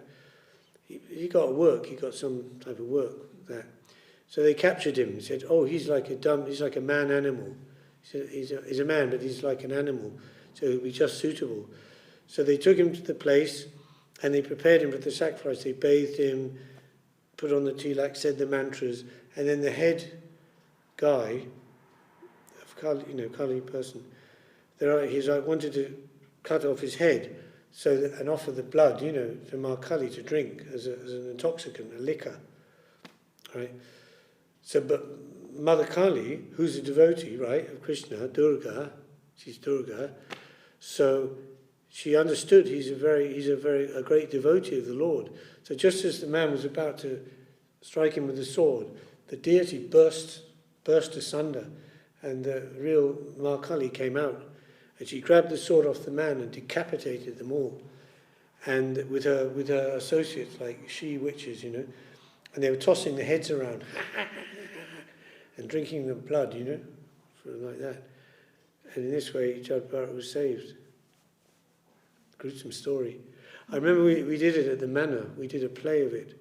He got work, he got some type of work with that. So they captured him and said, "Oh, he's like a man animal. He's a man, but he's like an animal, so he'll be just suitable." So they took him to the place, and they prepared him for the sacrifice. They bathed him, put on the tilak, said the mantras, and then the head guy, of Kali person, he's wanted to cut off his head, and offer the blood, to Ma Kali to drink as an intoxicant, a liquor, right? So, but Mother Kali, who's a devotee, right, of Krishna, she's Durga, so she understood he's a great devotee of the Lord. So just as the man was about to strike him with the sword, the deity burst asunder, and the real Ma Kali came out, and she grabbed the sword off the man and decapitated them all. And with her associates, like she-witches, and they were tossing the heads around and drinking the blood, like that. And in this way, Jad Bharat was saved. Gruesome story. I remember we did it at the manor. We did a play of it.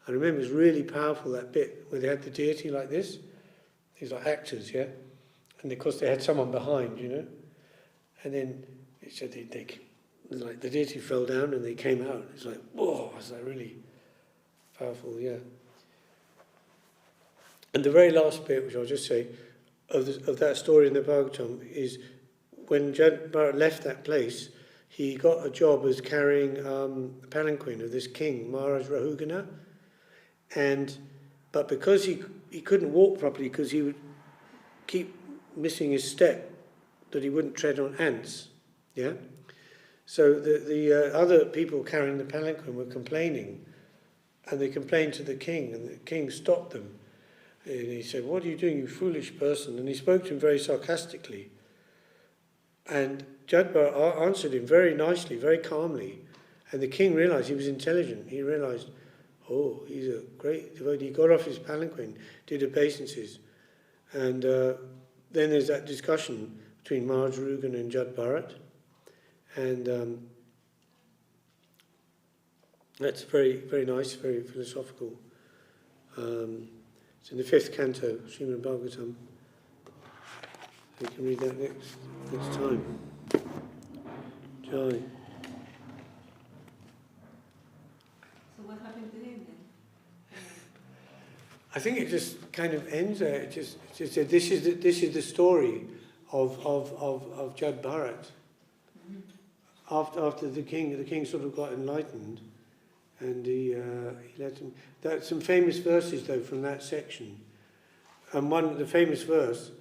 I remember it was really powerful, that bit where they had the deity like this. These are actors, yeah? And of course they had someone behind, you know? And then it said like the deity fell down and they came out. It's like, whoa, it's like really powerful, yeah. And the very last bit, which I'll just say, of that story in the Bhagavatam is when Jad Bharat left that place, he got a job as carrying a palanquin of this king, Maharaj Rahugana. But because he couldn't walk properly because he would keep missing his step, that he wouldn't tread on ants, yeah? So the other people carrying the palanquin were complaining, and they complained to the king, and the king stopped them. And he said, "What are you doing, you foolish person?" And he spoke to him very sarcastically. And Jadbar answered him very nicely, very calmly. And the king realized he was intelligent. He realized, oh, he's a great devotee. He got off his palanquin, did obeisances. And then there's that discussion between Maharaj Rugan and Jad Bharat. And that's very, very nice, very philosophical. It's in the 5th canto, Srimad Bhagavatam. We can read that next time. Jai. So what happened to him then? I think it just kind of ends there. It just said this is the story of Jad Bharat. After the king sort of got enlightened, and he let him. That's some famous verses though from that section, and the famous verse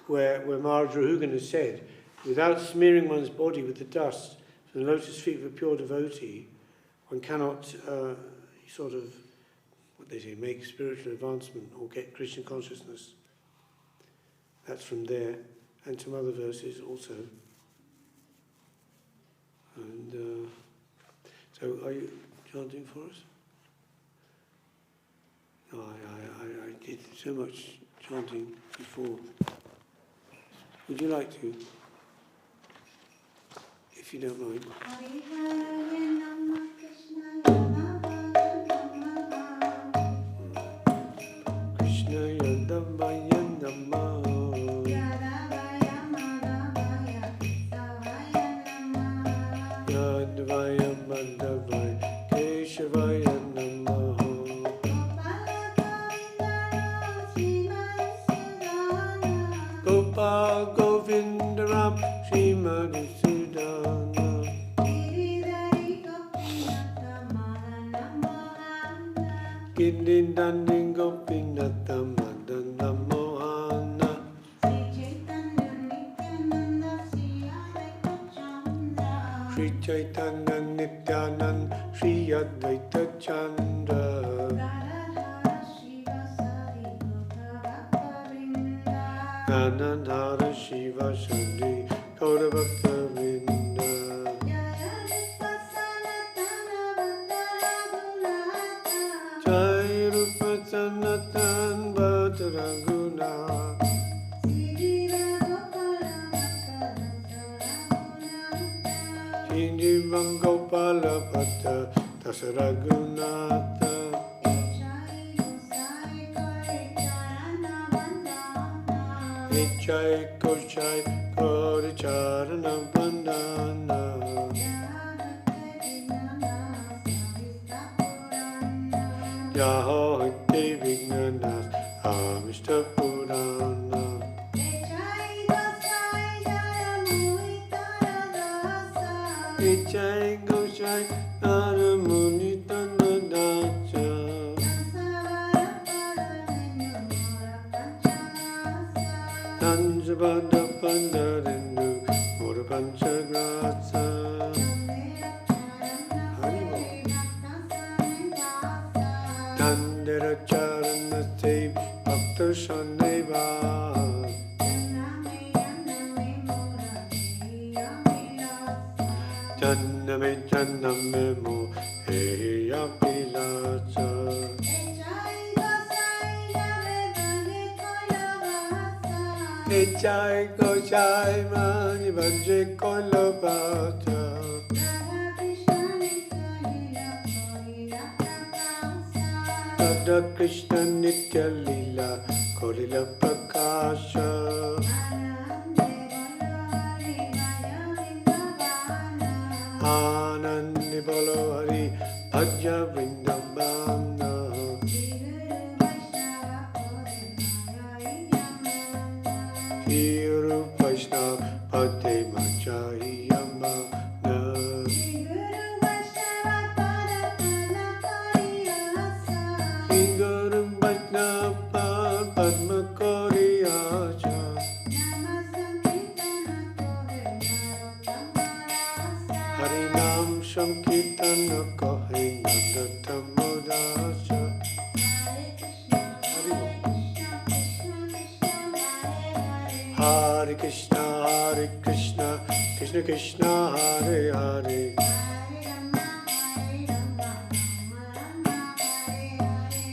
where Maharaj Rahugana has said, without smearing one's body with the dust from the lotus feet of a pure devotee, one cannot sort of, what they say, make spiritual advancement or get Krishna consciousness. That's from there, and some other verses also. And so, are you chanting for us? No, I did so much chanting before. Would you like to? If you don't mind. Krishna Yadavaya Namah. Yadavaya Madhavaya Keshavaya Namah. Gopal Govindaram Srimad Sudana. Gindindandin Gopinatha Madana Mohana. Sri Chaitanya Nityanand Sri Advaita Chandra. Anandhara Shiva Shandri Gaura Bhakta Vrinda. Jai Rupa Sanatan Bhatta Raguna. Jinjivam Gopala Bhatta Tasaragunata. Jai Koshai Gauri Charana Bandana. Yaho Hite Vignanas Amishta Purana. Jai Koshai Naramuni Tanadacha. Tanjabada Pandarindu Mura Panchagrasa. Haribo. Tandera Charana Dev Bhakta Shaneva. Janname Janname Mo Heya Pilacha. Jai Goshai Mani Bhanje Kola Bhaja. Radha Krishna Nitya Lila Kolila Prakasha Anandi Bolo Hari Bhaja Vrindavana Hiru Vaishnava Pate Majayama Hingaram Vaishnava Padma Koriyacha Harinam Sankirtana Kahe Nandatamodasha Hare Krishna, Krishna Krishna, Hare Hare,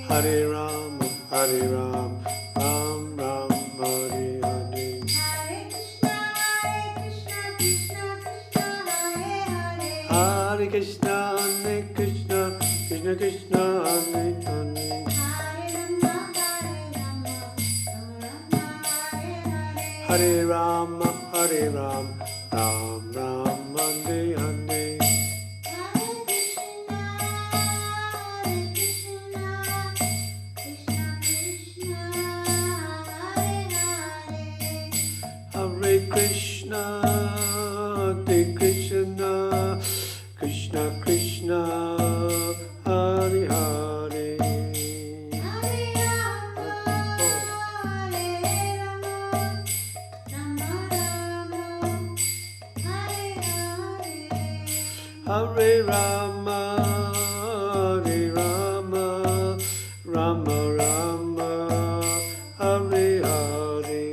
Hare Ram, Ram Ram, Hare Hare. Hare Krishna, Krishna Krishna, Hare Hare. Hare Ram, Ram Ram, Hare Hare. Hare Krishna, Krishna Krishna, Hare Hare. Hare Rama, Rama Rama, Hare Hare.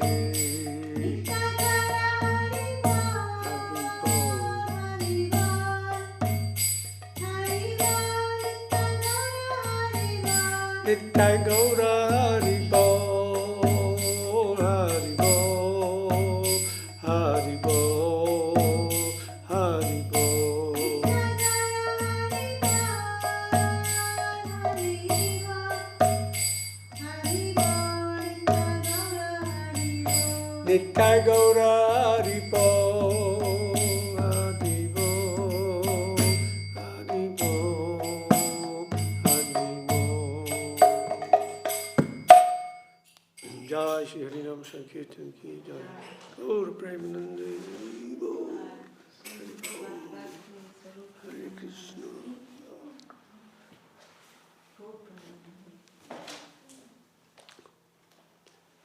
Nittai Gaura Hari Bol, Hari Bol, Hari Bol, Hari Bol. Nittai Gaura Hari Bol, Hari Bol, Hari Bol, Hari Bol. Jai Shri Harinam Sankirtan Ki Jai. Gaur Premanande.